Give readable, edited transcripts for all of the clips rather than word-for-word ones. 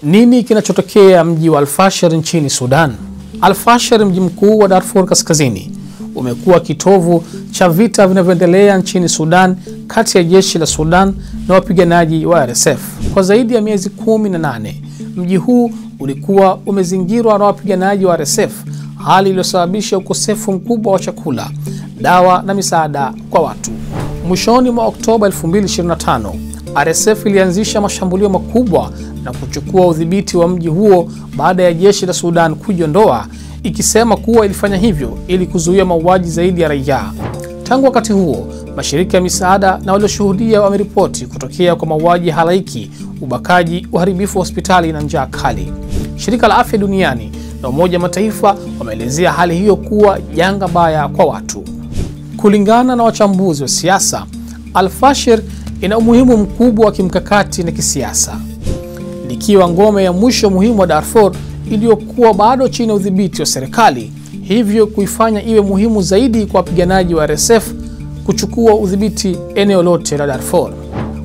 Nini kinachotokea mji wa Al-Fashir nchini Sudan? Al-Fashir, mji mkuu wa Darfur Kaskazini, umekuwa kitovu cha vita vinavyoendelea nchini Sudan kati ya jeshi la Sudan na wapiganaji wa RSF. Kwa zaidi ya miezi 18, mji huu ulikuwa umezingirwa na wapiganaji wa RSF, hali iliyosababisha ukosefu mkubwa wa chakula, dawa na misaada kwa watu. Mwishoni mwa Oktoba 2025, RSF ilianzisha mashambulio makubwa na kuchukua udhibiti wa mji huo baada ya jeshi la Sudan kujiondoa, ikisema kuwa ilifanya hivyo ili kuzuia mauaji zaidi ya raia. Tangu wakati huo, mashirika ya misaada na walioshuhudia wameripoti kutokea kwa mauaji halaiki, ubakaji, uharibifu wa hospitali na njaa kali. Shirika la Afya Duniani na Umoja wa Mataifa wameelezea hali hiyo kuwa janga baya kwa watu. Kulingana na wachambuzi wa siasa, Al-Fashir ina umuhimu mkubwa wa kimkakati na kisiasa, likiwa ngome ya mwisho muhimu wa Darfur iliyokuwa bado chini ya udhibiti wa serikali, hivyo kuifanya iwe muhimu zaidi kwa wapiganaji wa RSF kuchukua udhibiti eneo lote la Darfur.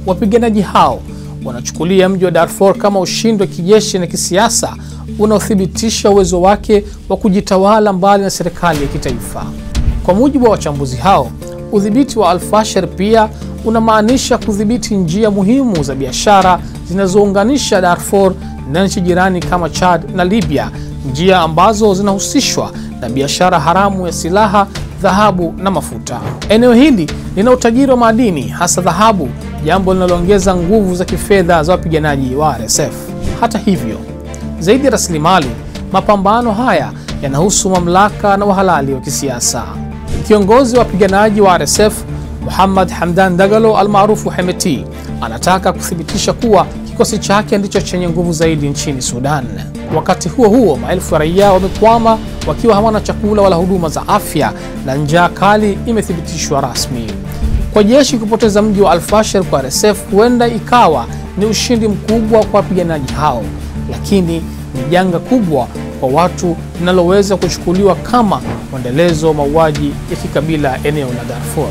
Wapiganaji hao wanachukulia mji wa Darfur kama ushindi wa kijeshi na kisiasa unaothibitisha uwezo wake wa kujitawala mbali na serikali ya kitaifa. Kwa mujibu wa wachambuzi hao, udhibiti wa Al-Fashir pia unamaanisha kudhibiti njia muhimu za biashara zinazounganisha Darfur na nchi jirani kama Chad na Libya, njia ambazo zinahusishwa na biashara haramu ya silaha, dhahabu na mafuta. Eneo hili lina utajiri wa madini, hasa dhahabu, jambo linaloongeza nguvu za kifedha za wapiganaji wa RSF. Hata hivyo, zaidi ya rasilimali, mapambano haya yanahusu mamlaka na uhalali wa kisiasa. Kiongozi wa wapiganaji wa RSF, Muhammad Hamdan Dagalo almaarufu Hemeti, anataka kuthibitisha kuwa kikosi chake ndicho chenye nguvu zaidi nchini Sudan. Wakati huo huo, maelfu ya raia wamekwama wakiwa hawana chakula wala huduma za afya, na njaa kali imethibitishwa rasmi. Kwa jeshi kupoteza mji wa Al-Fashir kwa RSF huenda ikawa ni ushindi mkubwa kwa wapiganaji hao, lakini ni janga kubwa kwa watu linaloweza kuchukuliwa kama mwendelezo wa mauaji ya kikabila eneo la Darfur.